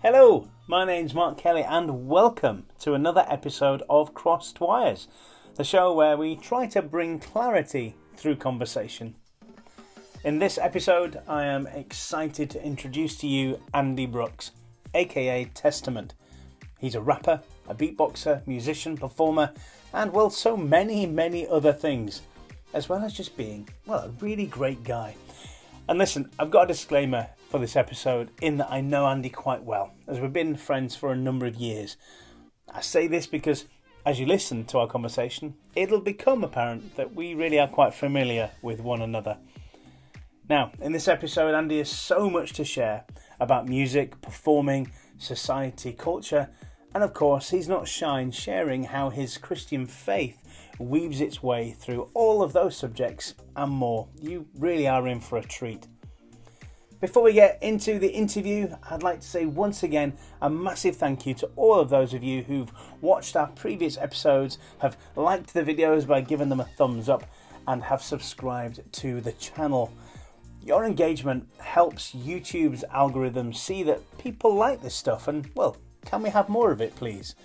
Hello, my name's Mark Kelly and welcome to another episode of Crossed Wires, the show where we try to bring clarity through conversation. In this episode, I am excited to introduce to you Andy Brooks, aka Testament. He's a rapper, a beatboxer, musician, performer, and well, so many other things, as well as just being, well, a really great guy. And listen, I've got a disclaimer for this episode in that I know Andy quite well, as we've been friends for a number of years. I say this because as you listen to our conversation, it'll become apparent that we really are quite familiar with one another. Now, in this episode, Andy has so much to share about music, performing, society, culture, and of course, he's not shy in sharing how his Christian faith weaves its way through all of those subjects and more. You really are in for a treat. Before we get into the interview, I'd like to say once again a massive thank you to all of those of you who've watched our previous episodes, have liked the videos by giving them a thumbs up, and have subscribed to the channel. Your engagement helps YouTube's algorithm see that people like this stuff and, well, can we have more of it, please?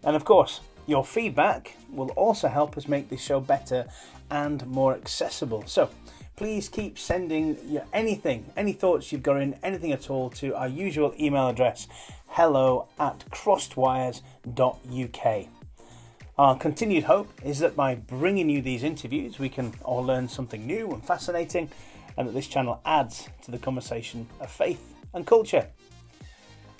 And of course, your feedback will also help us make this show better and more accessible. So please keep sending any thoughts you've got in, anything at all, to our usual email address, hello@crossedwires.uk. Our continued hope is that by bringing you these interviews, we can all learn something new and fascinating, and that this channel adds to the conversation of faith and culture.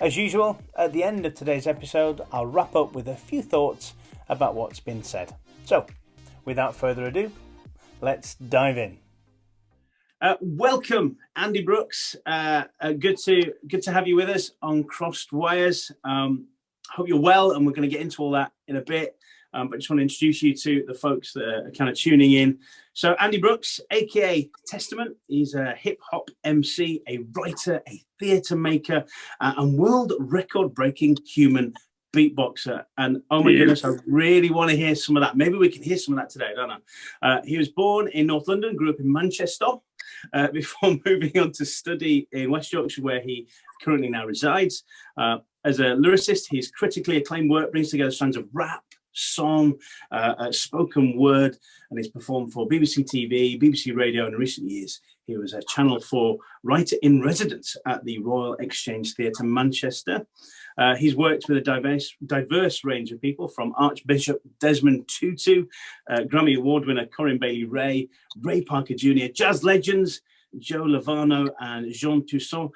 As usual, at the end of today's episode, I'll wrap up with a few thoughts about what's been said. So, without further ado, let's dive in. Welcome, Andy Brooks. Good to have you with us on Crossed Wires. Hope you're well, and we're going to get into all that in a bit. But I just want to introduce you to the folks that are kind of tuning in. So Andy Brooks, aka Testament, he's a hip-hop MC, a writer, a theatre maker, and world record-breaking human beatboxer. And oh my goodness, I really want to hear some of that. Maybe we can hear some of that today, I don't know. He was born in North London, grew up in Manchester, before moving on to study in West Yorkshire, where he currently now resides. As a lyricist, his critically acclaimed work brings together strands of rap, song, spoken word, and he's performed for BBC TV, BBC Radio, and in recent years he was a Channel 4 writer in residence at the Royal Exchange Theatre, Manchester. He's worked with a diverse range of people, from Archbishop Desmond Tutu, Grammy Award winner Corinne Bailey-Rae, Ray Parker Jr., jazz legends Joe Lovano and Jean Toussaint,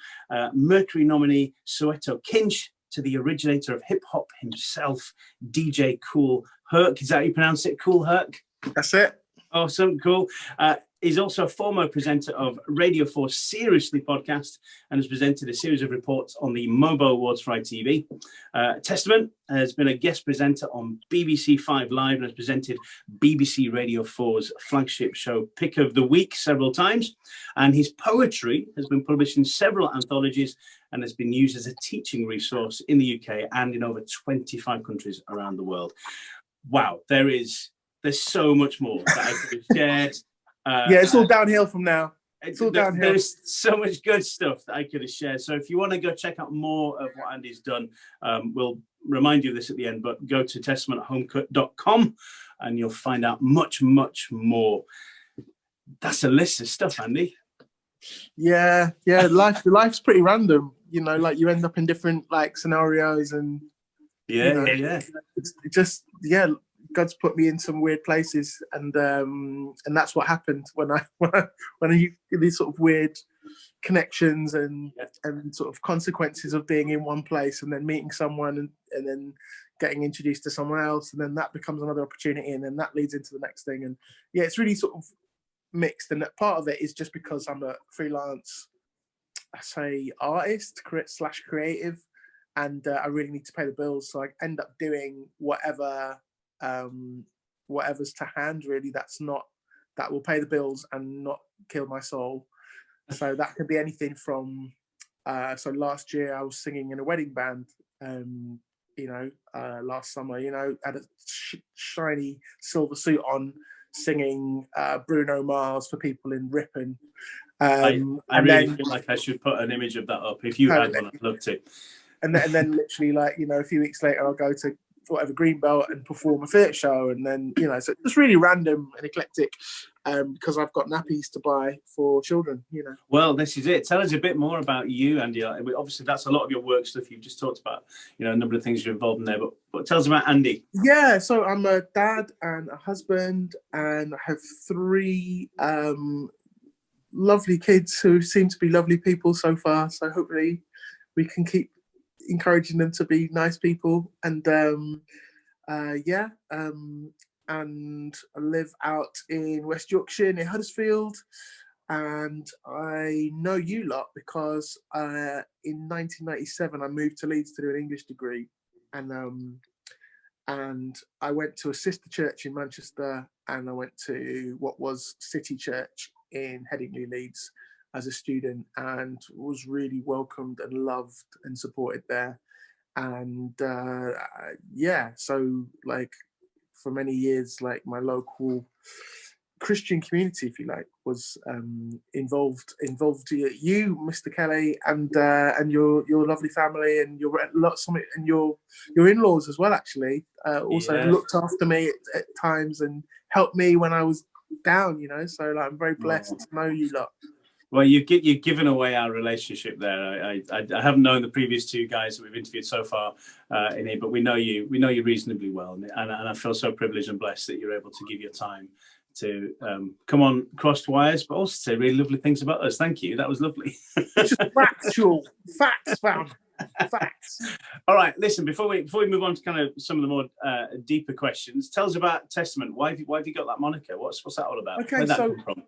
Mercury nominee Soweto Kinch, to the originator of hip-hop himself, DJ Kool Herc. Is that how you pronounce it, Kool Herc? That's it. Awesome, cool. He's also a former presenter of Radio 4 Seriously podcast and has presented a series of reports on the Mobo Awards for ITV. Testament has been a guest presenter on BBC 5 Live and has presented BBC Radio 4's flagship show Pick of the Week several times. And his poetry has been published in several anthologies and has been used as a teaching resource in the UK and in over 25 countries around the world. Wow, there's so much more that I could have shared. It's all downhill from now. It's all downhill. There's so much good stuff that I could have shared. So if you want to go check out more of what Andy's done, we'll remind you of this at the end, but go to testamenthomecut.com and you'll find out much more. That's a list of stuff, Andy. Yeah. Life's pretty random. Like you end up in different scenarios, and it's just God's put me in some weird places, and that's what happened when you these sort of weird connections and sort of consequences of being in one place and then meeting someone and then getting introduced to someone else, and then that becomes another opportunity, and then that leads into the next thing. And it's really sort of mixed, and that part of it is just because I'm a freelance, artist / creative, and I really need to pay the bills, so I end up doing whatever's to hand, really, that will pay the bills and not kill my soul. So that could be anything from last year I was singing in a wedding band, last summer, had a shiny silver suit on, singing Bruno Mars for people in Ripon. I really feel like I should put an image of that up. If you had one, I'd love to. and then literally like, you know, a few weeks later I'll go to whatever Greenbelt and perform a theatre show, and then, you know, so it's really random and eclectic, because I've got nappies to buy for children, you know. Well, this is it. Tell us a bit more about you, Andy. Obviously, that's a lot of your work stuff you've just talked about, you know, a number of things you're involved in there, but tell us about Andy. Yeah, so I'm a dad and a husband, and I have 3 lovely kids who seem to be lovely people so far, so hopefully we can keep encouraging them to be nice people. And and I live out in West Yorkshire near Huddersfield, and I know you lot because in 1997 I moved to Leeds to do an English degree, and I went to a sister church in Manchester, and I went to what was City Church in Headingley, Leeds, as a student, and was really welcomed and loved and supported there. And so like for many years, like my local Christian community, if you like, was involved you, Mr. Kelly, and your lovely family, and your and your in-laws as well, actually, also looked after me at times and helped me when I was down, you know. So like, I'm very blessed to know you lot. Well, you've given away our relationship there. I haven't known the previous 2 guys that we've interviewed so far in here, but we know you reasonably well, and I feel so privileged and blessed that you're able to give your time to come on Crossed Wires, but also say really lovely things about us. Thank you. That was lovely. Just facts, fam. Facts. All right, listen, before we move on to kind of some of the more deeper questions, tell us about Testament. Why have you got that moniker? What's that all about? Okay, Where'd that so come from?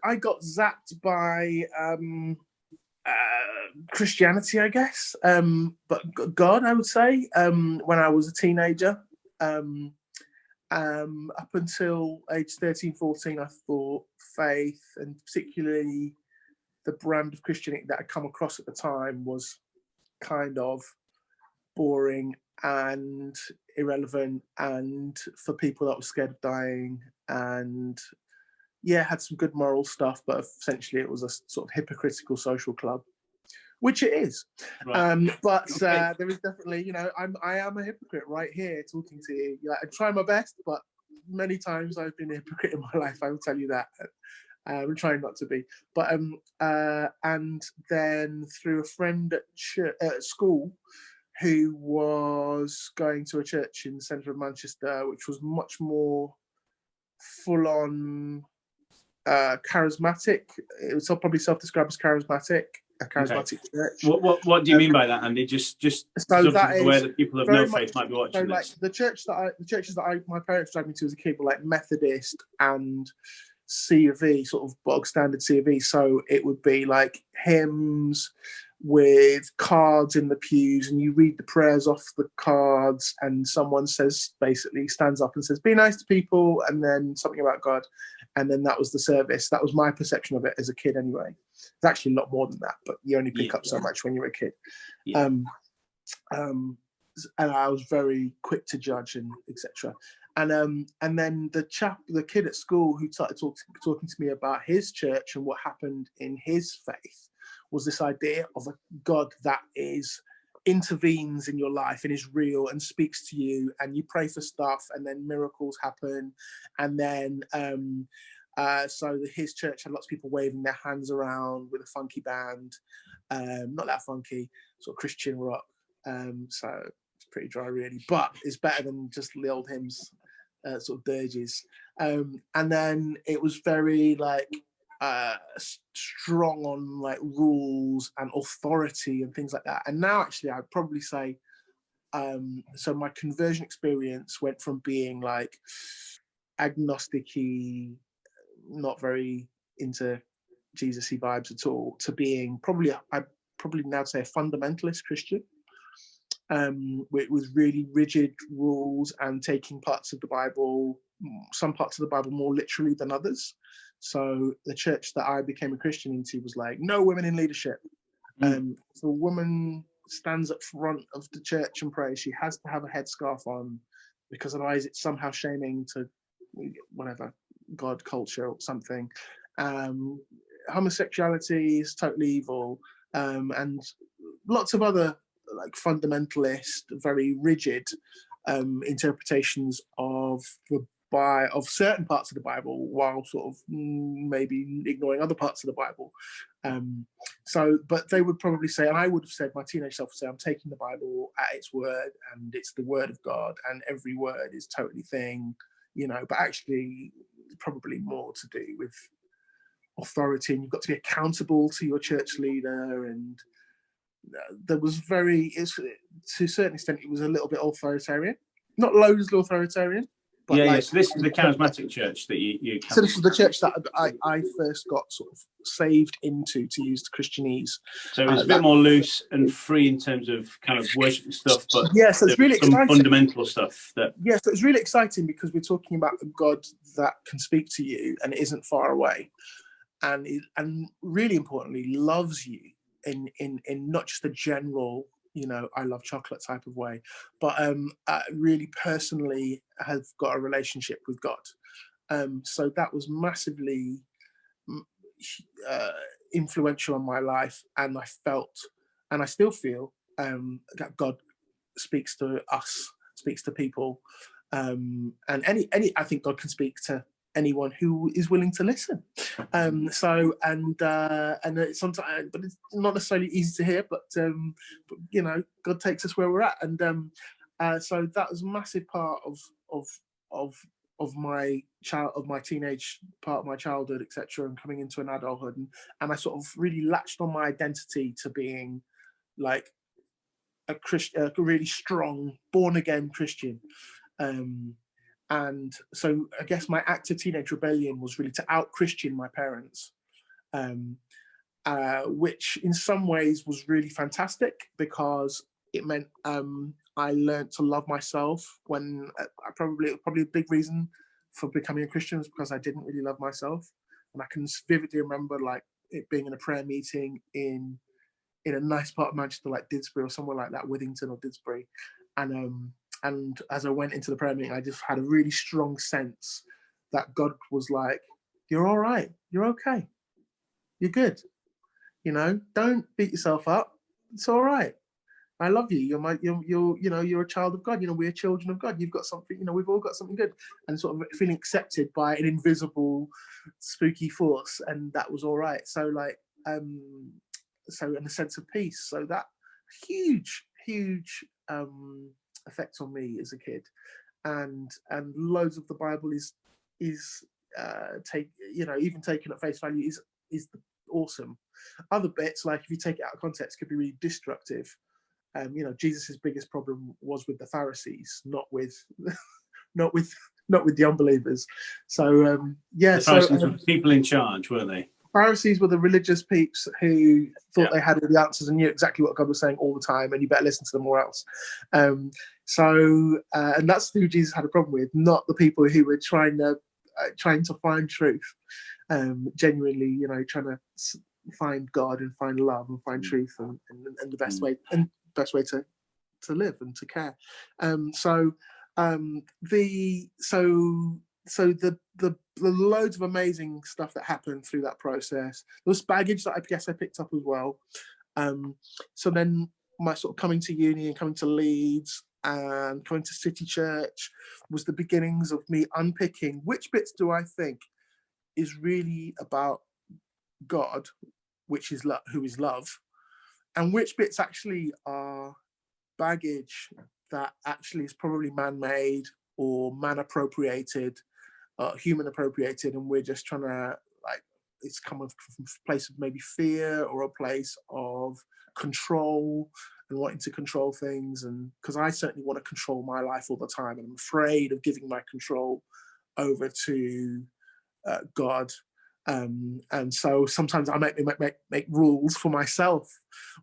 I got zapped by Christianity, I guess, but God, I would say, when I was a teenager. Up until age 13, 14, I thought faith, and particularly the brand of Christianity that I'd come across at the time, was kind of boring and irrelevant, and for people that were scared of dying, and had some good moral stuff, but essentially it was a sort of hypocritical social club, which it is. Right. But okay. There is definitely, you know, I am a hypocrite right here talking to you. Like, I try my best, but many times I've been a hypocrite in my life, I will tell you that. I'm trying not to be. But and then through a friend at school who was going to a church in the centre of Manchester, which was much more full-on charismatic. It was probably self-described as charismatic. A charismatic church. What do you mean by that, Andy? Just so that is where the people of no faith might be watching. So like this. The churches that my parents dragged me to as a kid were like Methodist and C of E, sort of bog standard C of E. So it would be like hymns with cards in the pews, and you read the prayers off the cards, and someone basically stands up and says, "Be nice to people," and then something about God. And then that was the service. That was my perception of it as a kid anyway. It's actually a lot more than that, but you only pick up so much when you're a kid. Yeah. And I was very quick to judge and etc. And then the kid at school who started talking to me about his church and what happened in his faith was this idea of a God that intervenes in your life and is real and speaks to you, and you pray for stuff and then miracles happen. And then so his church had lots of people waving their hands around with a funky band, not that funky, sort of Christian rock, so it's pretty dry really, but it's better than just the old hymns, sort of dirges. And then it was very like strong on like rules and authority and things like that. And now actually I'd probably say so my conversion experience went from being like agnostic-y, not very into Jesus-y vibes at all, to being I'd probably now say a fundamentalist Christian, with really rigid rules and taking some parts of the Bible more literally than others. So the church that I became a Christian into was like, no women in leadership. If a woman stands up front of the church and prays, she has to have a headscarf on, because otherwise it's somehow shaming to whatever, God culture or something. Homosexuality is totally evil, and lots of other like fundamentalist, very rigid interpretations of certain parts of the Bible, while sort of maybe ignoring other parts of the Bible. But they would probably say, and I would have said, my teenage self would say, I'm taking the Bible at its word, and it's the word of God, and every word is totally thing, but actually probably more to do with authority, and you've got to be accountable to your church leader. And there was to a certain extent, it was a little bit authoritarian, not loads authoritarian. But so this is the charismatic church that you so this was the church that I first got sort of saved into, to use the Christianese. So it's a bit more loose and free in terms of kind of worship stuff, but so it's really some exciting. fundamental stuff. So it's really exciting because we're talking about a God that can speak to you and isn't far away, and really importantly loves you in not just a general, I love chocolate type of way, but really personally have got a relationship with God. So that was massively influential on my life, and I felt, and I still feel, that God speaks to us, speaks to people, and any I think God can speak to anyone who is willing to listen. And it's sometimes, but it's not necessarily easy to hear. But God takes us where we're at, and so that was a massive part of my teenage part of my childhood, etc., and coming into an adulthood, and I sort of really latched on my identity to being like a Christian, a really strong born again Christian. And so I guess my act of teenage rebellion was really to out-Christian my parents, which in some ways was really fantastic, because it meant I learned to love myself, when probably a big reason for becoming a Christian was because I didn't really love myself. And I can vividly remember like it being in a prayer meeting in a nice part of Manchester, like Didsbury or somewhere like that, Withington or Didsbury. And as I went into the prayer meeting, I just had a really strong sense that God was like, you're all right. You're okay. You're good. Don't beat yourself up. It's all right. I love you. You're a child of God. We're children of God. You've got something, we've all got something good, and sort of feeling accepted by an invisible, spooky force. And that was all right. So in a sense of peace. So that huge effect on me as a kid, and loads of the Bible is even taken at face value is awesome. Other bits, like if you take it out of context, could be really destructive. Jesus's biggest problem was with the Pharisees, not with the unbelievers. So the Pharisees were people in charge, weren't they? Pharisees were the religious peeps who thought they had all the answers and knew exactly what God was saying all the time, and you better listen to them or else. And that's who Jesus had a problem with, not the people who were trying to find truth, genuinely, trying to find God and find love and find truth and the best way to live and to care. So the loads of amazing stuff that happened through that process. There was baggage that I guess I picked up as well. So then my sort of coming to uni and coming to Leeds and coming to City Church was the beginnings of me unpicking which bits do I think is really about God, which is who is love, and which bits actually are baggage that actually is probably man-made or man-appropriated, human appropriated, and we're just trying to it's coming from a place of maybe fear or a place of control and wanting to control things. And because I certainly want to control my life all the time, and I'm afraid of giving my control over to God. And so sometimes I make rules for myself,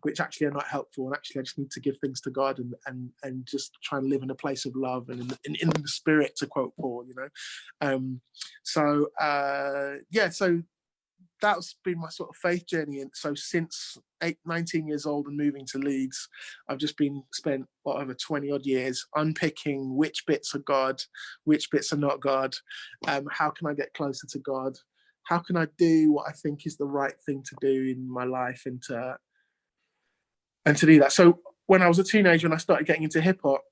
which actually are not helpful. And actually, I just need to give things to God and just try and live in a place of love and in the spirit, to quote Paul. So that's been my sort of faith journey. And so since 19 years old and moving to Leeds, I've just spent over 20 odd years unpicking which bits are God, which bits are not God. How can I get closer to God? How can I do what I think is the right thing to do in my life and to do that? So when I was a teenager and I started getting into hip hop,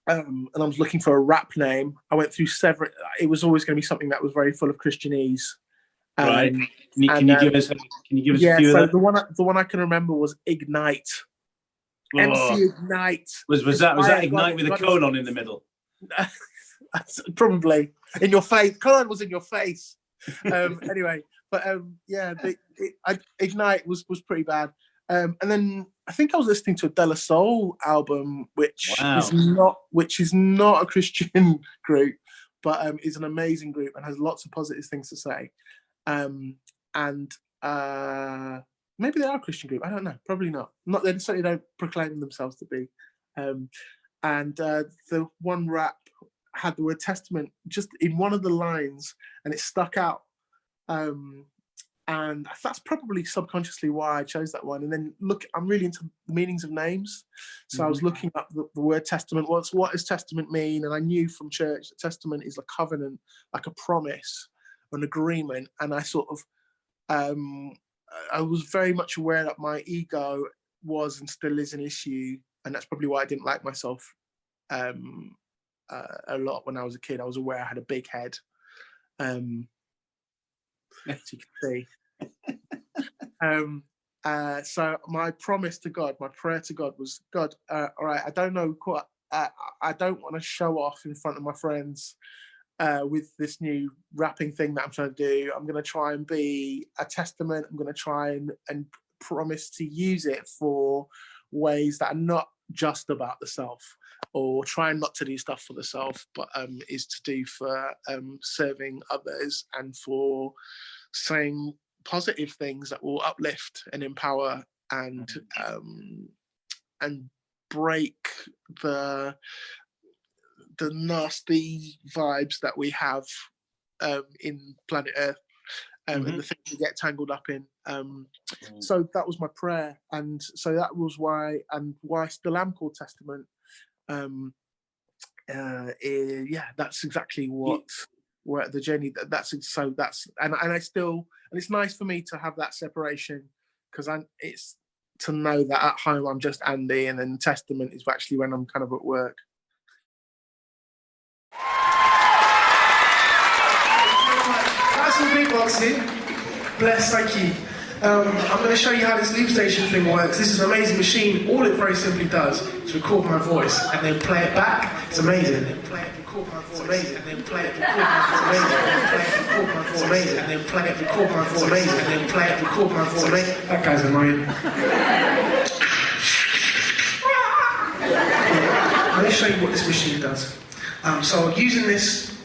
and I was looking for a rap name, I went through several. It was always going to be something that was very full of Christianese. Right. Can you give us a few so of them? The one I can remember was Ignite. Oh. MC Ignite. Was that Ignite with a colon in the middle? Probably in your face. Colon was in your face. Anyway, but Ignite was pretty bad. And then I think I was listening to a De La Soul album, which is not a Christian group, but is an amazing group and has lots of positive things to say. Maybe they are a Christian group. I don't know. Probably not. They certainly don't proclaim themselves to be. The one rap had the word testament just in one of the lines, and it stuck out. And that's probably subconsciously why I chose that one. And then I'm really into the meanings of names. So I was looking up the word testament. What does testament mean? And I knew from church that testament is a covenant, like a promise, an agreement. And I sort of, I was very much aware that my ego was and still is an issue. And that's probably why I didn't like myself a lot when I was a kid. I was aware I had a big head. As you can see. So my promise to God, my prayer to God was, God, all right, I don't know what, I don't want to show off in front of my friends with this new rapping thing that I'm trying to do. I'm going to try and be a testament. I'm going to try and promise to use it for ways that are not just about the self, or trying not to do stuff for the self, but is to do for serving others and for saying positive things that will uplift and empower and break the nasty vibes that we have in planet Earth and the things we get tangled up in. So that was my prayer, and so that was why I still am called Testament. That's exactly what. Where the journey and I still, and it's nice for me to have that separation, because it's to know that at home I'm just Andy, and then Testament is actually when I'm kind of at work. That's some beatboxing. Bless, thank you. I'm going to show you how this loop station thing works. This is an amazing machine. All it very simply does is record my voice and then play it back. It's amazing. It's amazing. And then play it, record my voice. It's amazing. And then play it, record my voice. It's amazing. And then play it, record my voice. It's amazing. That guy's annoying. Let me show you what this machine does. So using this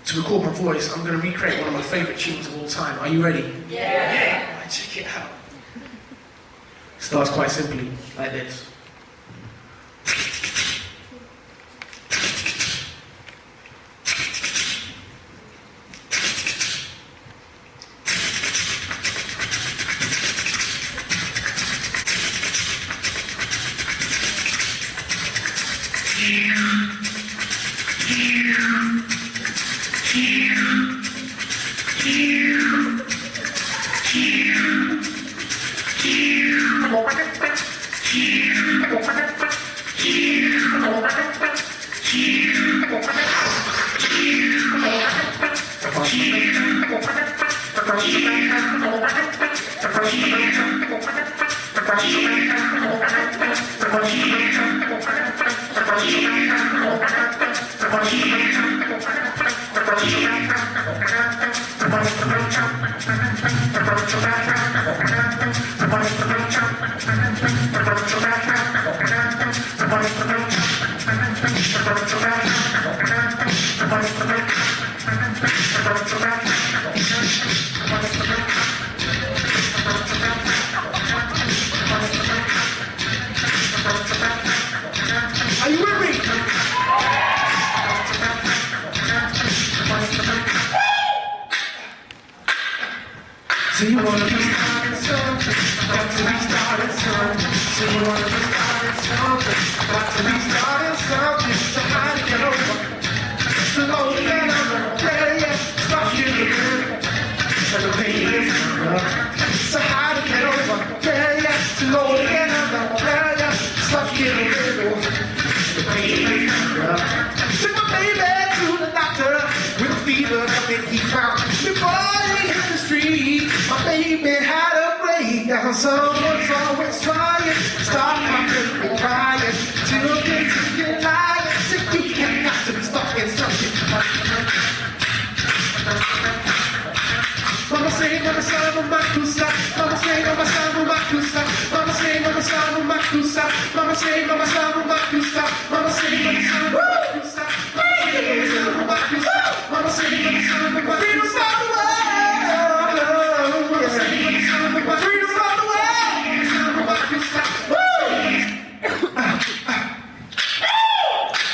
to record my voice, I'm going to recreate one of my favourite tunes of all time. Are you ready? Yeah. Right, check it out. Starts quite simply, like this. Are you with me? So you wanna be starting something, got to be starting something. So you wanna be starting something, got to be starting something. So how to get over? So low again, I'm gonna play it, stop you again. So the pain is so how to get over? Yeah, so low again, I'm gonna play it, stop fever that he found. Before he hit the street, my baby had a breakdown. Someone's always trying to stop my baby crying. Till things get lying, so you cannot to be stuck in something. Mama say, mama say, mama kusa. Mama say, mama say, mama kusa. Mama say, mama say, mama kusa. Mama say, mama say, mama kusa. Mama say, mama say, mama kusa. Mama say, mama say, mama kusa. Freedom from the world. Freedom from the world. Mama kusa.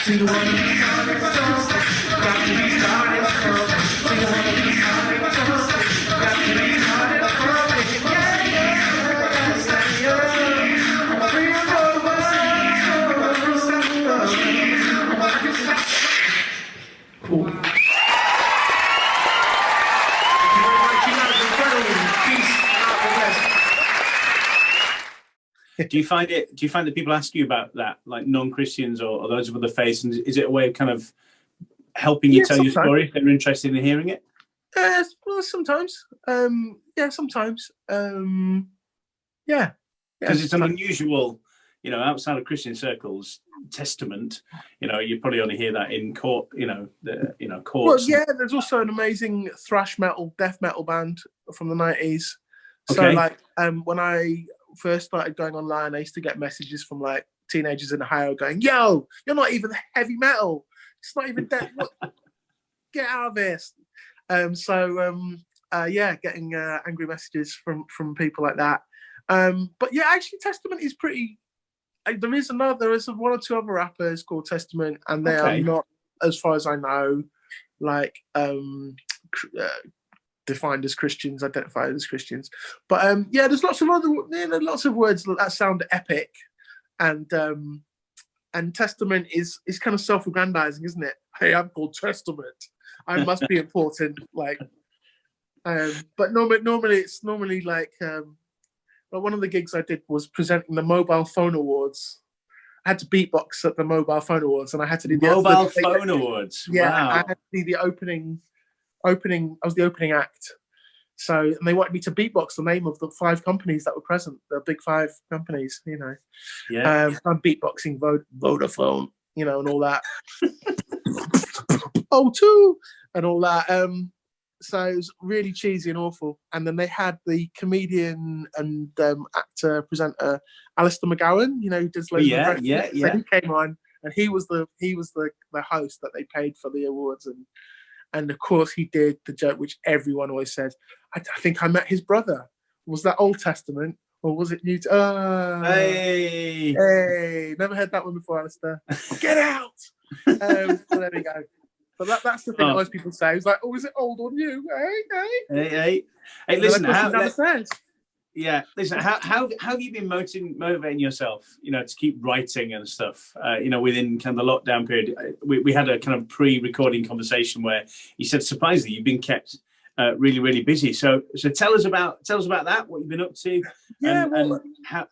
See the one who's started first. Got to be started first. See the one who's started first. Got to be started first. Yeah, yeah. Freedom from the world. Cool. Thank you very much. You guys are incredible. Peace. God bless. Do you find that people ask you about that, like non-Christians or those of other faiths, and is it a way of kind of helping you tell sometimes. your story if they're interested in hearing it? Well, sometimes. Sometimes. Yeah. Because it's an unusual, outside of Christian circles, testament. You probably only hear that in court. Courts. Well, yeah. There's also an amazing thrash metal, death metal band from the 90s. So, Okay. when I first started going online, I used to get messages from like teenagers in Ohio going, "Yo, you're not even heavy metal. It's not even death. Get out of this." Getting angry messages from people like that. But yeah, actually, Testament is pretty. There is one or two other rappers called Testament, and they are not, as far as I know, like defined as Christians, identified as Christians. But there's lots of words that sound epic, and Testament is kind of self-aggrandizing, isn't it? Hey, I'm called Testament. I must be important. But normally it's like. But one of the gigs I did was presenting the Mobile Phone Awards. I had to beatbox at the Mobile Phone Awards, and I had to do the Mobile Phone Awards. Yeah, wow. I had to do the opening. I was the opening act. So, and they wanted me to beatbox the name of the 5 companies that were present, the big 5 companies, Yeah. I'm beatboxing Vodafone, and all that. O2 and all that. So it was really cheesy and awful. And then they had the comedian and actor presenter Alistair McGowan, who does loads of yeah. So he came on, and he was the host that they paid for the awards, and of course he did the joke which everyone always says. I think I met his brother. Was that Old Testament or was it New? Hey, never heard that one before, Alistair. Get out. So there we go. But that's the thing that most people say. It's like, oh, is it old or new? Hey, listen. Listen. How have you been motivating yourself? To keep writing and stuff. Within kind of the lockdown period, we had a kind of pre-recording conversation where you said surprisingly you've been kept really, really busy. So tell us about that. What you've been up to? Yeah. And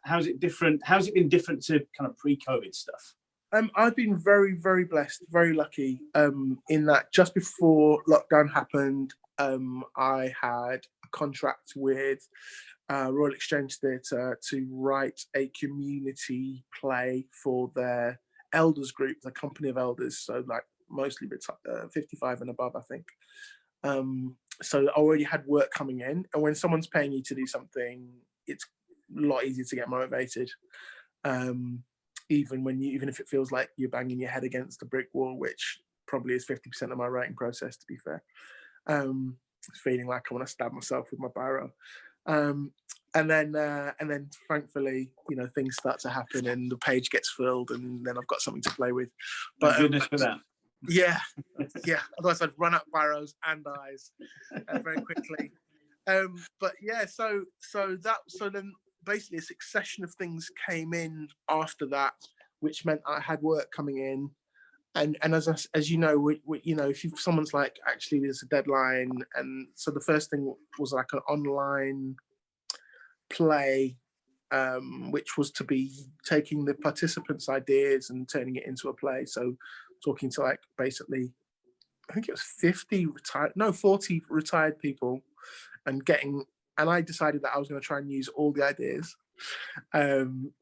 how's it different? How's it been different to kind of pre-COVID stuff? I've been very, very blessed, very lucky in that just before lockdown happened, I had a contract with Royal Exchange Theatre to write a community play for their elders group, the company of elders, so like mostly 55 and above, I think. So I already had work coming in, and when someone's paying you to do something, it's a lot easier to get motivated. Even if it feels like you're banging your head against a brick wall, which probably is 50% of my writing process, to be fair. Feeling like I want to stab myself with my biro. And then thankfully, things start to happen and the page gets filled, and then I've got something to play with. But goodness for that. Yeah. Otherwise, I'd run out of biros and eyes very quickly. So then basically a succession of things came in after that, which meant I had work coming in. And as you know, if someone's like, actually, there's a deadline, and so the first thing was like an online play, which was to be taking the participants' ideas and turning it into a play. So talking to like basically I think it was 40 retired people, and I decided that I was going to try and use all the ideas,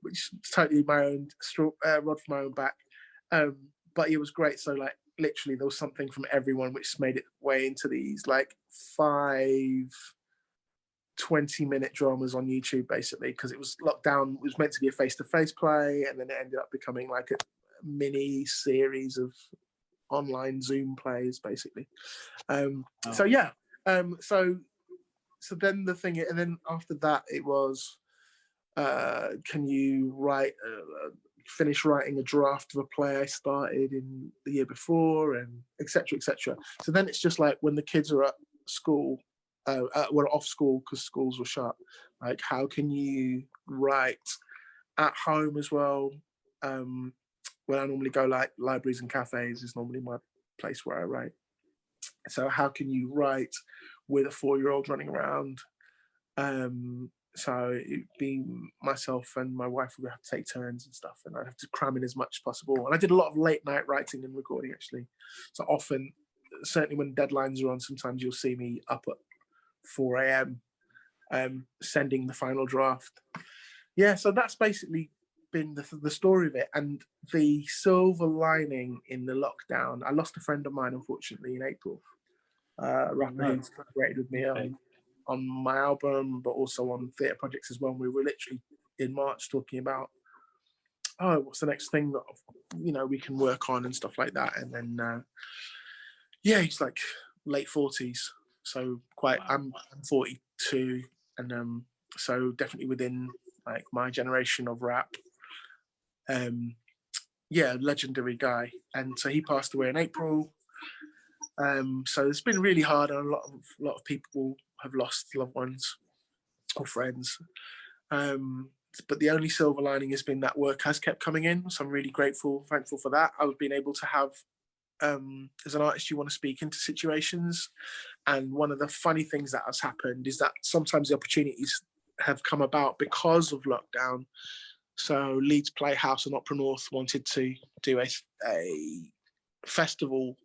which is totally my own rod for my own back. But it was great. So like literally there was something from everyone, which made it way into these like 5 20-minute dramas on YouTube, basically, because it was lockdown. It was meant to be a face-to-face play, and then it ended up becoming like a mini series of online Zoom plays, basically. So yeah. So then the thing, and then after that, it was, can you finish writing a draft of a play I started in the year before, and etc. etc. So then it's just like when the kids are at school, were off school because schools were shut. Like, how can you write at home as well? When I normally go, like libraries and cafes is normally my place where I write. So how can you write with a 4-year-old running around? So it'd be myself and my wife would have to take turns and stuff, and I'd have to cram in as much as possible. And I did a lot of late night writing and recording, actually. So often, certainly when deadlines are on, sometimes you'll see me up at 4 a.m. Sending the final draft. Yeah, so that's basically been the story of it. And the silver lining in the lockdown, I lost a friend of mine, unfortunately, in April. Rapper who's collaborated with me on my album, but also on theatre projects as well. We were literally in March talking about, what's the next thing that we can work on and stuff like that. And then he's like late 40s, so quite. I'm 42, and so definitely within like my generation of rap. Legendary guy, and so he passed away in April. So it's been really hard, and a lot of people have lost loved ones or friends. But the only silver lining has been that work has kept coming in. So I'm really thankful for that. I've been able to have, as an artist, you want to speak into situations. And one of the funny things that has happened is that sometimes the opportunities have come about because of lockdown. So Leeds Playhouse and Opera North wanted to do a festival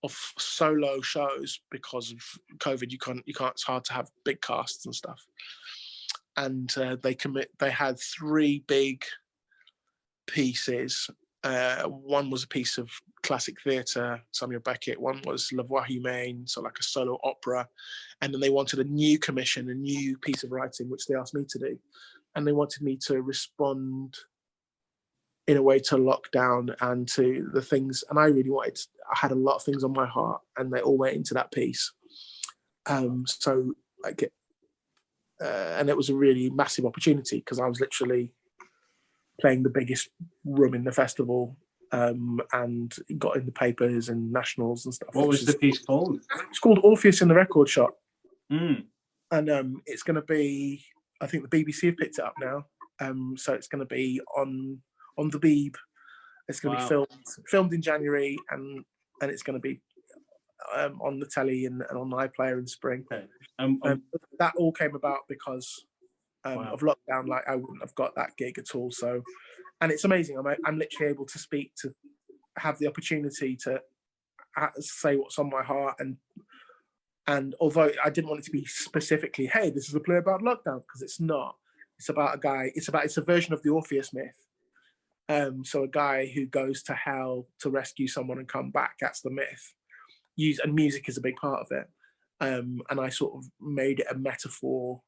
of solo shows because of COVID. You can't. It's hard to have big casts and stuff. And they had 3 big pieces. One was a piece of classic theatre, Samuel Beckett. One was La Voix Humaine, so like a solo opera. And then they wanted a new commission, a new piece of writing, which they asked me to do. And they wanted me to respond in a way to lockdown and to the things. And I had a lot of things on my heart, and they all went into that piece. And it was a really massive opportunity because I was literally playing the biggest room in the festival, and got in the papers and nationals and stuff. What was the piece called? It's called Orpheus in the Record Shop. And it's going to be, I think the BBC have picked it up now. So it's going to be on the Beeb. It's going to be filmed in January, and it's going to be on the telly and on iPlayer in spring. Okay. That all came about because of lockdown. Like, I wouldn't have got that gig at all. So, and it's amazing. I'm literally able to have the opportunity to say what's on my heart, and although I didn't want it to be specifically, hey, this is a play about lockdown, because it's not. It's about a guy. It's a version of the Orpheus myth. So a guy who goes to hell to rescue someone and come back. That's the myth. And music is a big part of it. And I sort of made it a metaphor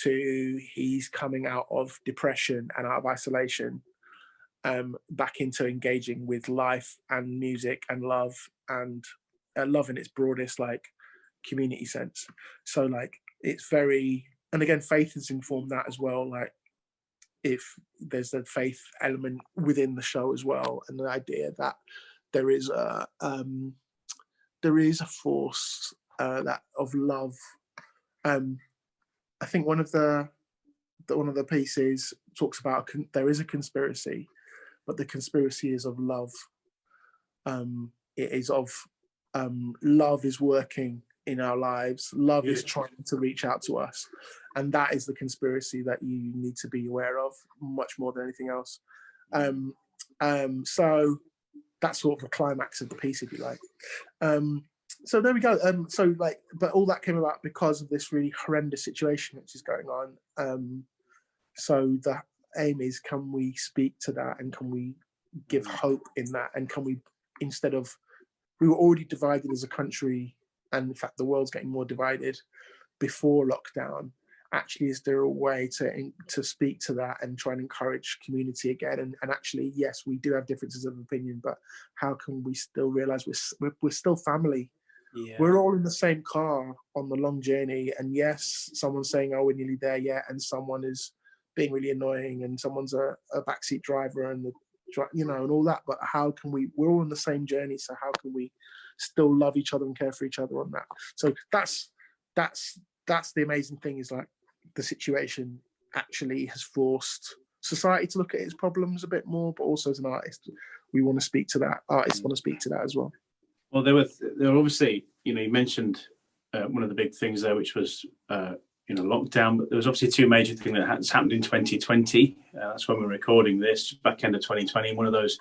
to he's coming out of depression and out of isolation, back into engaging with life and music and love, and love in its broadest like community sense. So like it's very, and again, faith has informed that as well. Like, if there's a faith element within the show as well, and the idea that there is a force that of love. I think one of the pieces talks about there is a conspiracy, but the conspiracy is of love. It is of love is working in our lives. Love is trying to reach out to us, and that is the conspiracy that you need to be aware of much more than anything else. So that's sort of the climax of the piece, if you like. So there we go. So like, but all that came about because of this really horrendous situation which is going on. So the aim is, can we speak to that, and can we give hope in that, and can we, instead of, we were already divided as a country, and in fact the world's getting more divided before lockdown. Actually, is there a way to speak to that and try and encourage community again? And actually, yes, we do have differences of opinion, but how can we still realize we're still family? Yeah. We're all in the same car on the long journey, and yes, someone's saying, "Oh, we're nearly there yet," and someone is being really annoying, and someone's a backseat driver, and and all that. But how can we? We're all on the same journey, so how can we still love each other and care for each other on that? So that's the amazing thing, is like, the situation actually has forced society to look at its problems a bit more, but also as an artist, we want to speak to that. Artists want to speak to that as well. Well, there were obviously, you mentioned one of the big things there, which was lockdown. But there was obviously two major things that has happened in 2020. That's when we're recording this, back end of 2020. One of those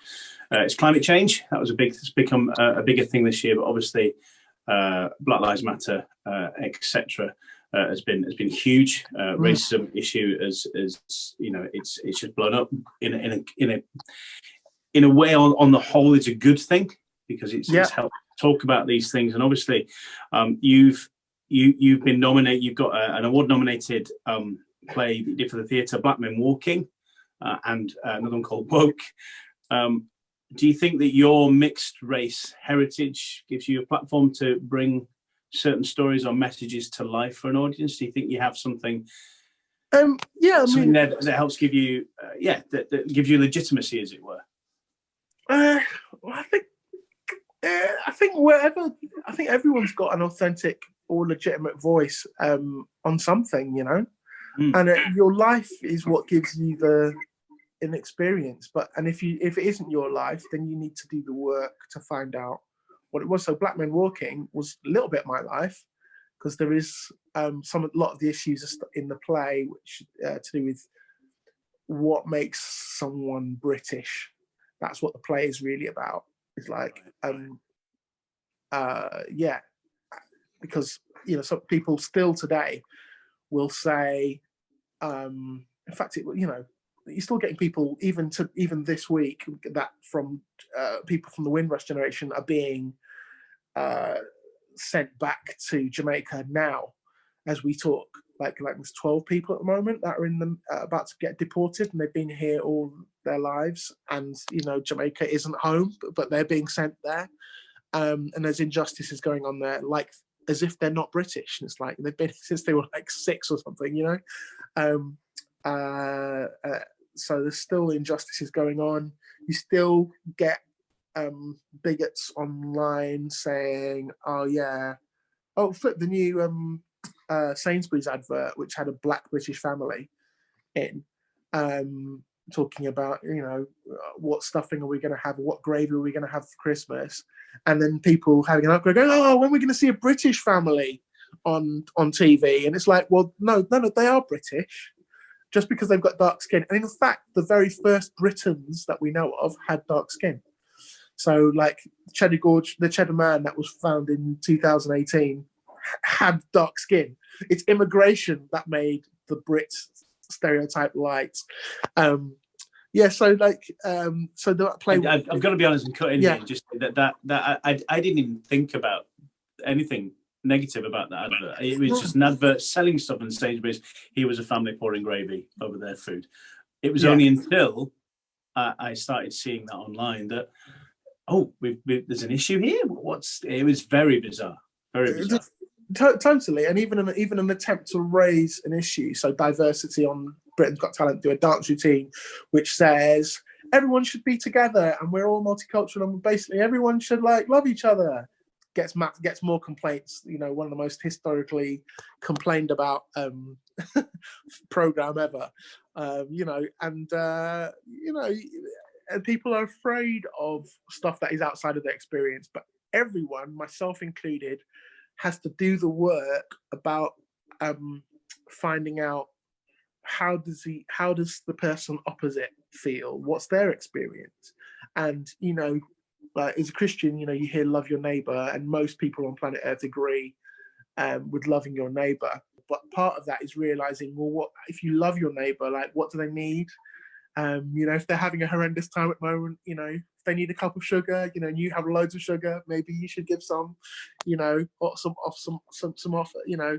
is climate change. That was it's become a bigger thing this year. But obviously, Black Lives Matter, etc. Has been huge. Racism issue is it's just blown up in a way. On the whole, it's a good thing, because it's helped talk about these things. And obviously, you've been nominated. You've got an award-nominated play that you did for the theatre, Black Men Walking, and another one called Woke. Do you think that your mixed race heritage gives you a platform to bring certain stories or messages to life for an audience? Do you think you have something? Something that helps give you, that gives you legitimacy, as it were. I think everyone's got an authentic or legitimate voice on something, and your life is what gives you an experience. And if it isn't your life, then you need to do the work to find out what it was. So Black Men Walking was a little bit my life, because there is a lot of the issues in the play which to do with what makes someone British. That's what the play is really about. It's like, because some people still today will say, in fact, you're still getting people even this week that from people from the Windrush generation are being sent back to Jamaica now as we talk. Like there's 12 people at the moment that are about to get deported, and they've been here all their lives, and Jamaica isn't home, but they're being sent there, and there's injustices going on there, like as if they're not British. And it's like they've been since they were like 6 or something, so there's still injustices going on. You still get bigots online saying, flip the new Sainsbury's advert, which had a Black British family in, talking about, what stuffing are we going to have, what gravy are we going to have for Christmas, and then people having an upgrade going, when are we going to see a British family on TV? And it's like, well, no, they are British, just because they've got dark skin. And in fact, the very first Britons that we know of had dark skin. So like Cheddar Gorge, the Cheddar Man that was found in 2018 had dark skin. It's immigration that made the Brits stereotype light. So that play. I've got to be honest and cut in here. Just that I didn't even think about anything negative about that advert. It was just an advert selling stuff in Sainsbury's. He was a family pouring gravy over their food. It was only until I started seeing that online that there's an issue here. It was very bizarre. Very bizarre. Totally, and even an attempt to raise an issue. So diversity on Britain's Got Talent do a dance routine which says everyone should be together and we're all multicultural and basically everyone should love each other. Gets more complaints. One of the most historically complained about program ever. And people are afraid of stuff that is outside of their experience. But everyone, myself included, has to do the work about finding out how does the person opposite feel, what's their experience, and like as a Christian, you know, you hear love your neighbor, and most people on planet Earth agree with loving your neighbor. But part of that is realizing, well, what if you love your neighbor? Like, what do they need? You know, if they're having a horrendous time at the moment, you know, if they need a cup of sugar, you know, and you have loads of sugar, maybe you should give some, you know, or some off. You know,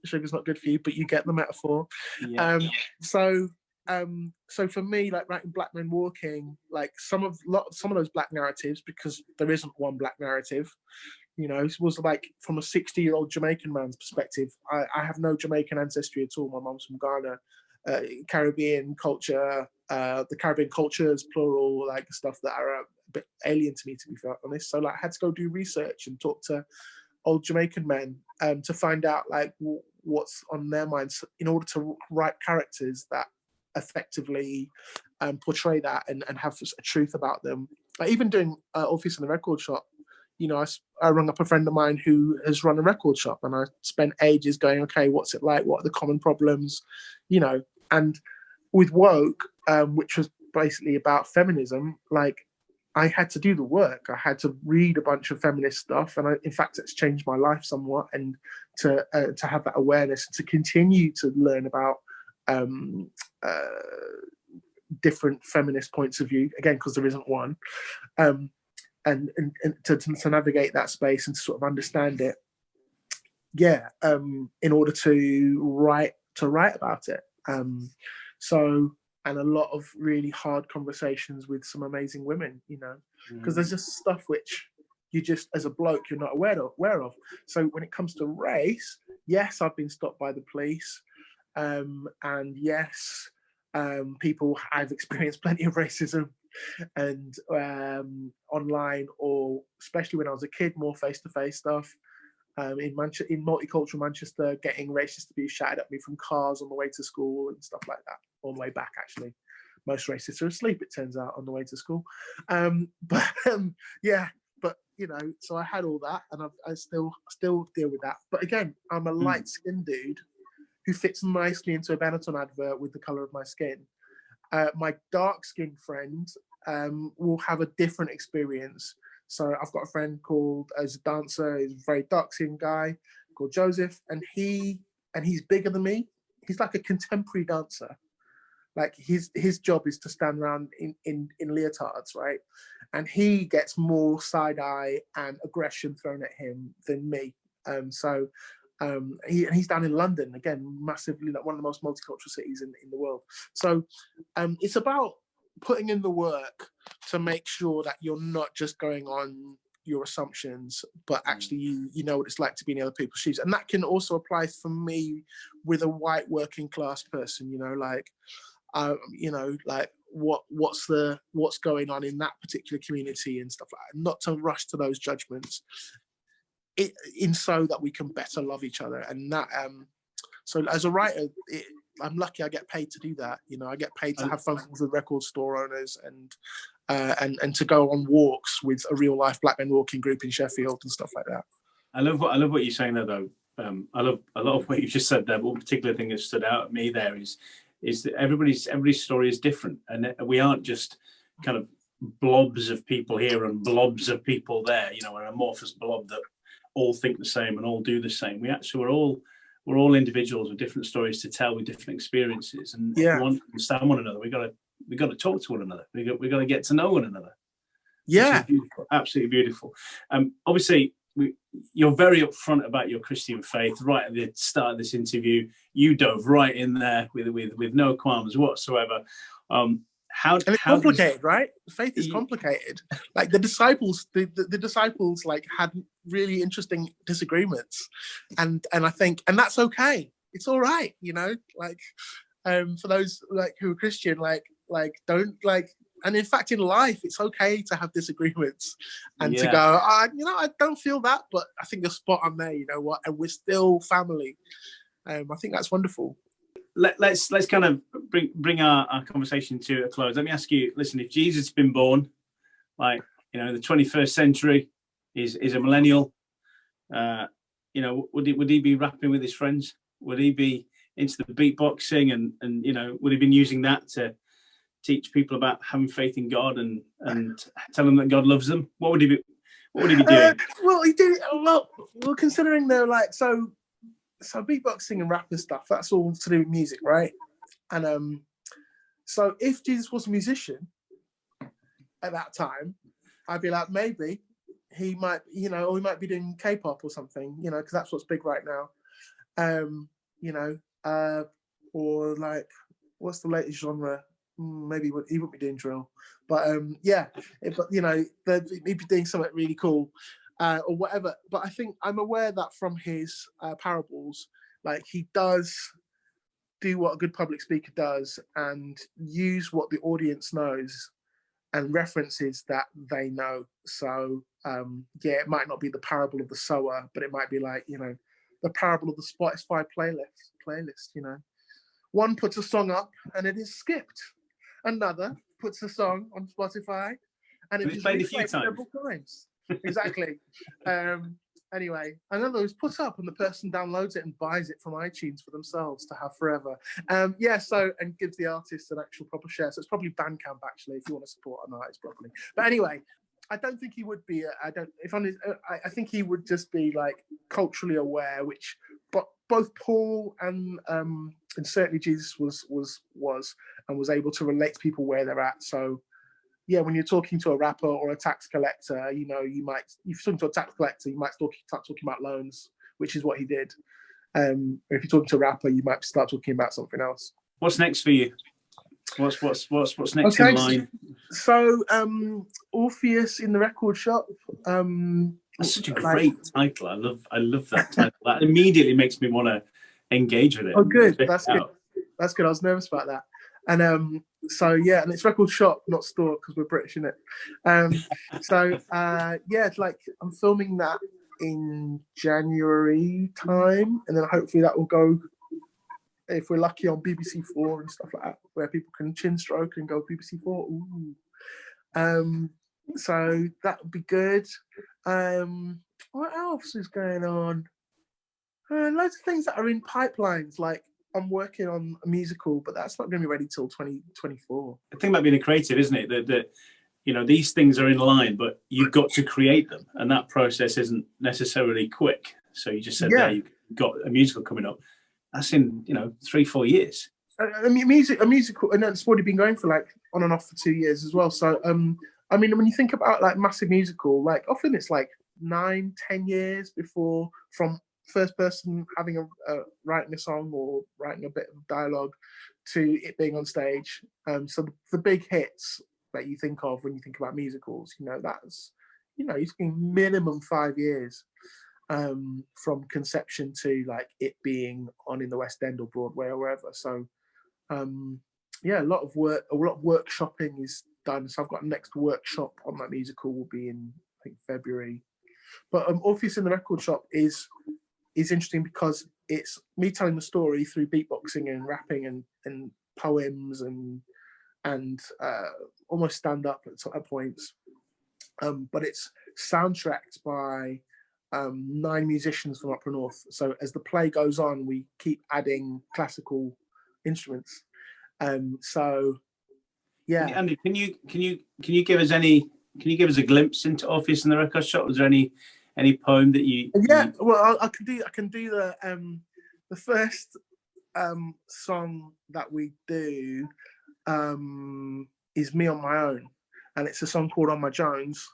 sugar's not good for you, but you get the metaphor. Yeah. So for me, like writing Black Men Walking, like some of those black narratives, because there isn't one black narrative, you know, it was like from a 60-year-old Jamaican man's perspective. I have no Jamaican ancestry at all. My mom's from Ghana. Caribbean culture, the Caribbean cultures, plural, like stuff that are a bit alien to me, to be fair honest. So like I had to go do research and talk to old Jamaican men to find out like what's on their minds in order to write characters that effectively portray that and have a truth about them. Like even doing Office in the Record Shop, you know, I rung up a friend of mine who has run a record shop, and I spent ages going, okay, what's it like? What are the common problems? You know, and with Woke, which was basically about feminism, like I had to do the work. I had to read a bunch of feminist stuff, and in fact, it's changed my life somewhat. And to have that awareness, to continue to learn about different feminist points of view, again, because there isn't one, and to navigate that space and to sort of understand it, in order to write about it. So, and a lot of really hard conversations with some amazing women, you know, because there's just stuff which you just, as a bloke, you're not aware of. So when it comes to race, yes, I've been stopped by the police, and yes, I've experienced plenty of racism, and online, or especially when I was a kid, more face-to-face stuff. In multicultural Manchester, getting racist abuse shouted at me from cars on the way to school and stuff like that. On the way back, actually, most racists are asleep, it turns out, on the way to school. But you know, so I had all that, and I still deal with that. But again, I'm a light-skinned dude who fits nicely into a Benetton advert with the color of my skin. My dark-skinned friend will have a different experience. So I've got a friend called, as a dancer, he's a very dark-skinned guy called Joseph, and he's bigger than me. He's like a contemporary dancer. Like his job is to stand around in leotards, right? And he gets more side eye and aggression thrown at him than me. He's down in London, again, massively, like one of the most multicultural cities in the world. So it's about putting in the work to make sure that you're not just going on your assumptions, but actually you know what it's like to be in other people's shoes. And that can also apply for me with a white working class person, you know, like, you know, like what's going on in that particular community and stuff like that. Not to rush to those judgments, so that we can better love each other. And that, so as a writer, I'm lucky I get paid to do that. You know, I get paid to have phone calls with record store owners and to go on walks with a real life Black Men Walking group in Sheffield and stuff like that. I love what you're saying there, though. I love a lot of what you just said there. But one particular thing that stood out at me there is that everybody's story is different, and we aren't just kind of blobs of people here and blobs of people there. You know, an amorphous blob that all think the same and all do the same. We're all individuals with different stories to tell, with different experiences, and if we want to understand one another, we got to talk to one another. We got to get to know one another. Yeah, beautiful, absolutely beautiful. Obviously, you're very upfront about your Christian faith. Right at the start of this interview, you dove right in there with no qualms whatsoever. It's complicated, right? Faith is complicated. Like the disciples like had really interesting disagreements, and I think, and that's okay. It's all right, you know. Like, for those like who are Christian, like don't like. And in fact, in life, it's okay to have disagreements and to go, you know, I don't feel that, but I think you're spot on there. You know what? And we're still family. I think that's wonderful. Let's kind of bring our conversation to a close. Let me ask you, listen, if Jesus has been born, like, you know, the 21st century, is a millennial, you know, would he be rapping with his friends? Would he be into the beatboxing and you know, would he been using that to teach people about having faith in God and tell them that God loves them? What would he be? What would he be doing? Well, considering they're like so beatboxing and rap and stuff, that's all to do with music, right? And so if Jesus was a musician at that time, I'd be like, maybe he might, or he might be doing K-pop or something, because that's what's big right now. Or like, what's the latest genre? Maybe he wouldn't be doing drill, but he'd be doing something really cool, or whatever. But I think I'm aware that from his parables, like he does do what a good public speaker does and use what the audience knows and references that they know. So it might not be the parable of the sower, but it might be like, the parable of the Spotify playlist. One puts a song up and it is skipped. Another puts a song on Spotify and it is played a few times. Exactly. Anyway, another is put up and the person downloads it and buys it from iTunes for themselves to have forever. And gives the artist an actual proper share. So it's probably Bandcamp actually, if you want to support an artist properly. But anyway, I don't think he would be. I think he would just be like culturally aware, but both Paul and certainly Jesus was and was able to relate to people where they're at. So yeah, when you're talking to a rapper or a tax collector, if you're talking to a tax collector, you might start talking about loans, which is what he did. If you're talking to a rapper, you might start talking about something else. What's next for you? What's next in line? So Orpheus in the record shop. That's such a great title. I love that title. That immediately makes me want to engage with it. Oh, good. That's good. That's good. I was nervous about that. And and it's record shop, not store, because we're British, innit? It's like I'm filming that in January time, and then hopefully that will go, if we're lucky, on BBC4 and stuff like that, where people can chin stroke and go BBC4. Ooh. So that would be good. What else is going on? Loads of things that are in pipelines, like I'm working on a musical, but that's not going to be ready till 2024. The thing about being a creative, isn't it? That these things are in line, but you've got to create them, and that process isn't necessarily quick. So you just said there you've got a musical coming up. That's in 3-4 years. A musical, and it's already been going for like on and off for 2 years as well. So when you think about like massive musical, like often it's like 9-10 years before from first person having writing a song or writing a bit of dialogue to it being on stage. So the big hits that you think of when you think about musicals, that's you're thinking minimum 5 years from conception to like it being on in the West End or Broadway or wherever. So a lot of workshopping is done. So I've got a next workshop on that musical will be in I think February. But Orpheus in the record shop is interesting because it's me telling the story through beatboxing and rapping and poems and almost stand up at points. But it's soundtracked by 9 musicians from up north. So as the play goes on, we keep adding classical instruments. Andy, can you give us a glimpse into Orpheus in the record shop? Was there any poem that you? Yeah, well, I can do the first song that we do is Me on My Own, and it's a song called On My Jones,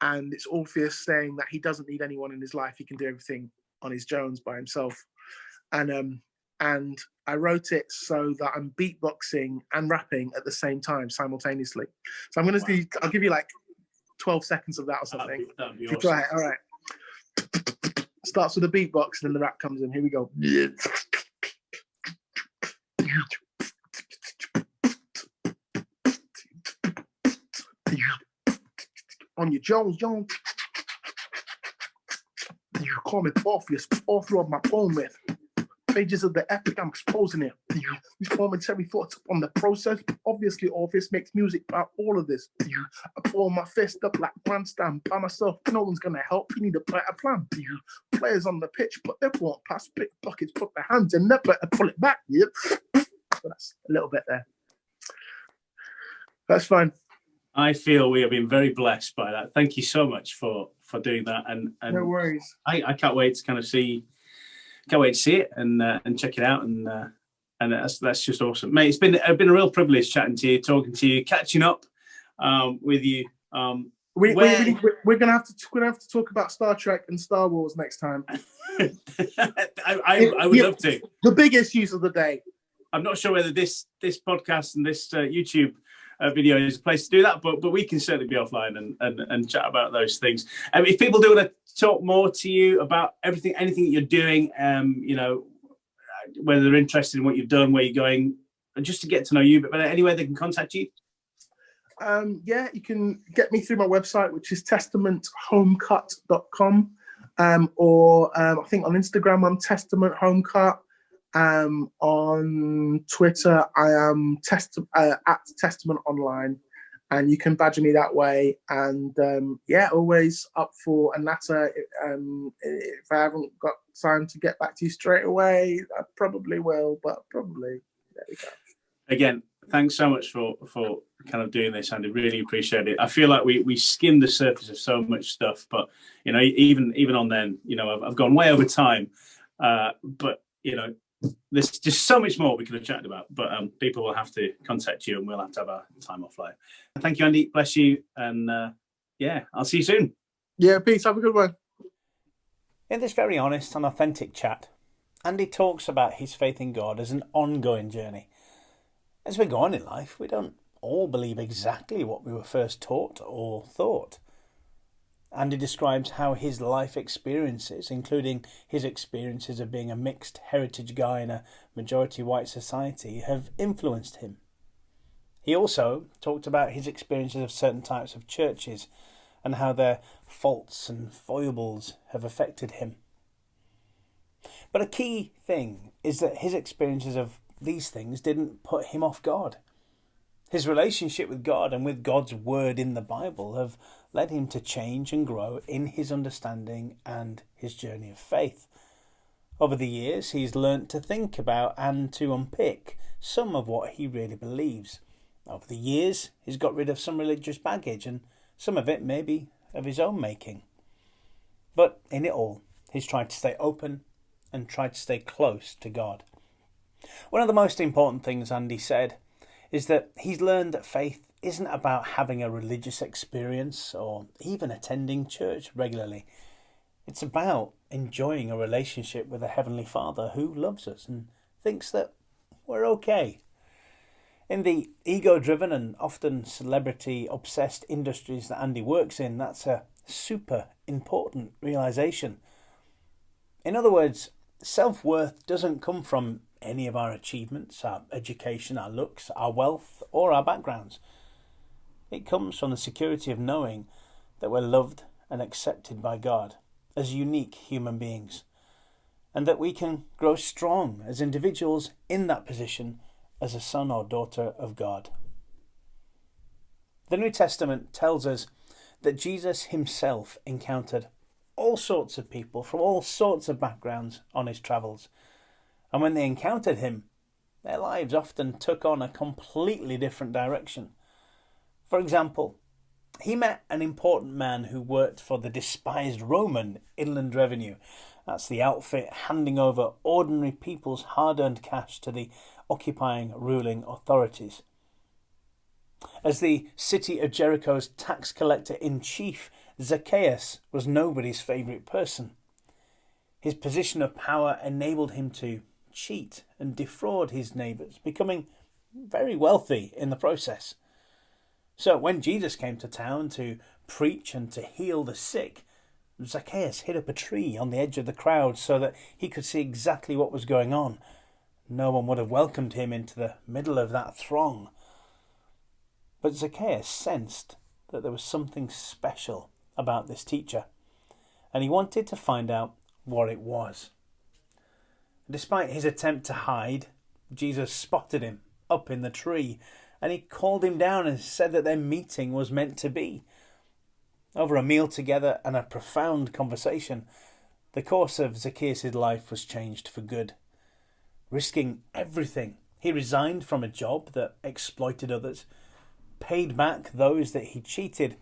and it's Orpheus saying that he doesn't need anyone in his life; he can do everything on his Jones by himself, and I wrote it so that I'm beatboxing and rapping at the same time simultaneously. So I'm gonna I'll give you like 12 seconds of that or something. That'd be if you awesome. try it, all right. Starts with a beatbox and then the rap comes in. Here we go. On your Jones. You call me Orpheus, author of my poem with pages of the epic, I'm exposing it. These momentary thoughts on the process. Obviously, Orpheus makes music about all of this. I pull my fist up like grandstand by myself. No one's gonna help. You need a better plan. Players on the pitch, but they won't pass. Pick buckets, put their hands in there, but pull it back. Yep. So that's a little bit there. That's fine. I feel we have been very blessed by that. Thank you so much for doing that. And no worries. I can't wait to kind of see it and check it out. And that's just awesome, mate. It's been a real privilege chatting to you, talking to you, catching up with you. We're gonna have to talk about Star Trek and Star Wars next time. I would love to. The big issues of the day. I'm not sure whether this podcast and this YouTube video is a place to do that, but we can certainly be offline and chat about those things. If people do want to talk more to you about anything that you're doing, whether they're interested in what you've done, where you're going, just to get to know you a bit better, anywhere they can contact you. You can get me through my website, which is testamenthomecut.com, or I think on Instagram I'm Testament Homecut. On Twitter I am at Testament Online, and you can badger me that way. And always up for a natter. If I haven't got time to get back to you straight away, I probably will, but probably there we go. Again, thanks so much for kind of doing this, Andy. Really appreciate it. I feel like we skimmed the surface of so much stuff, but even on then, I've gone way over time, but there's just so much more we could have chatted about. But people will have to contact you, and we'll have to have our time offline. Thank you, Andy. Bless you, and I'll see you soon. Yeah, peace. Have a good one. In this very honest and authentic chat, Andy talks about his faith in God as an ongoing journey. As we go on in life, we don't all believe exactly what we were first taught or thought. Andy describes how his life experiences, including his experiences of being a mixed heritage guy in a majority white society, have influenced him. He also talked about his experiences of certain types of churches and how their faults and foibles have affected him. But a key thing is that his experiences of these things didn't put him off God. His relationship with God and with God's word in the Bible have led him to change and grow in his understanding and his journey of faith. Over the years, he's learnt to think about and to unpick some of what he really believes. Over the years, he's got rid of some religious baggage, and some of it may be of his own making. But in it all, he's tried to stay open and tried to stay close to God. One of the most important things Andy said is that he's learned that faith isn't about having a religious experience or even attending church regularly. It's about enjoying a relationship with a Heavenly Father who loves us and thinks that we're okay. In the ego-driven and often celebrity-obsessed industries that Andy works in, that's a super important realisation. In other words, self-worth doesn't come from any of our achievements, our education, our looks, our wealth, or our backgrounds. It comes from the security of knowing that we're loved and accepted by God as unique human beings, and that we can grow strong as individuals in that position as a son or daughter of God. The New Testament tells us that Jesus himself encountered all sorts of people from all sorts of backgrounds on his travels. And when they encountered him, their lives often took on a completely different direction. For example, he met an important man who worked for the despised Roman Inland Revenue. That's the outfit handing over ordinary people's hard-earned cash to the occupying ruling authorities. As the city of Jericho's tax collector-in-chief, Zacchaeus was nobody's favourite person. His position of power enabled him to cheat and defraud his neighbours, becoming very wealthy in the process. So when Jesus came to town to preach and to heal the sick, Zacchaeus hid up a tree on the edge of the crowd so that he could see exactly what was going on. No one would have welcomed him into the middle of that throng. But Zacchaeus sensed that there was something special about this teacher, and he wanted to find out what it was. Despite his attempt to hide, Jesus spotted him up in the tree, and he called him down and said that their meeting was meant to be. Over a meal together and a profound conversation, the course of Zacchaeus' life was changed for good. Risking everything, he resigned from a job that exploited others, paid back those that he cheated,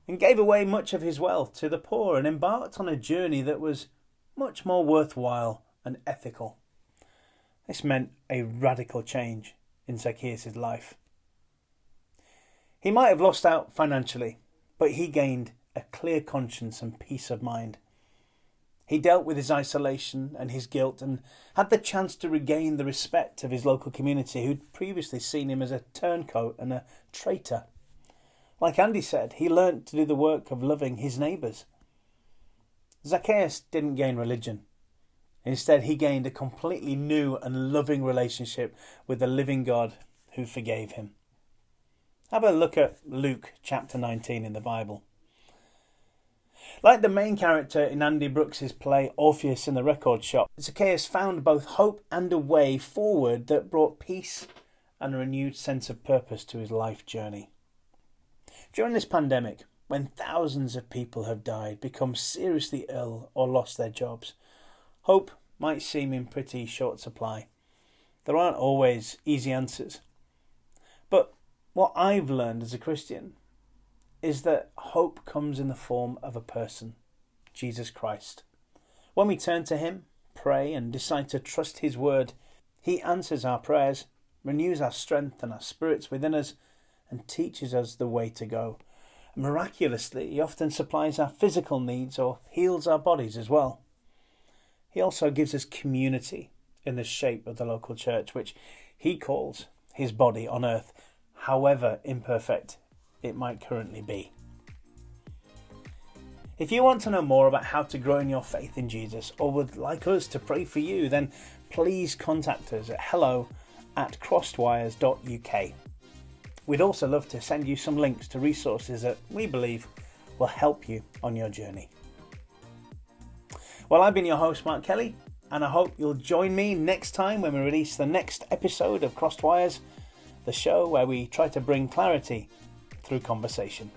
and gave away much of his wealth to the poor, and embarked on a journey that was much more worthwhile and ethical. This meant a radical change in Zacchaeus' life. He might have lost out financially, but he gained a clear conscience and peace of mind. He dealt with his isolation and his guilt and had the chance to regain the respect of his local community, who'd previously seen him as a turncoat and a traitor. Like Andy said, he learnt to do the work of loving his neighbours. Zacchaeus didn't gain religion. Instead, he gained a completely new and loving relationship with the living God who forgave him. Have a look at Luke chapter 19 in the Bible. Like the main character in Andy Brooks's play Orpheus in the Record Shop, Zacchaeus found both hope and a way forward that brought peace and a renewed sense of purpose to his life journey. During this pandemic, when thousands of people have died, become seriously ill or lost their jobs, hope might seem in pretty short supply. There aren't always easy answers. But what I've learned as a Christian is that hope comes in the form of a person, Jesus Christ. When we turn to him, pray and decide to trust his word, he answers our prayers, renews our strength and our spirits within us, and teaches us the way to go. Miraculously, he often supplies our physical needs or heals our bodies as well. He also gives us community in the shape of the local church, which he calls his body on earth, however imperfect it might currently be. If you want to know more about how to grow in your faith in Jesus, or would like us to pray for you, then please contact us at hello@crossedwires.uk. We'd also love to send you some links to resources that we believe will help you on your journey. Well, I've been your host, Mark Kelly, and I hope you'll join me next time when we release the next episode of Crossed Wires, the show where we try to bring clarity through conversation.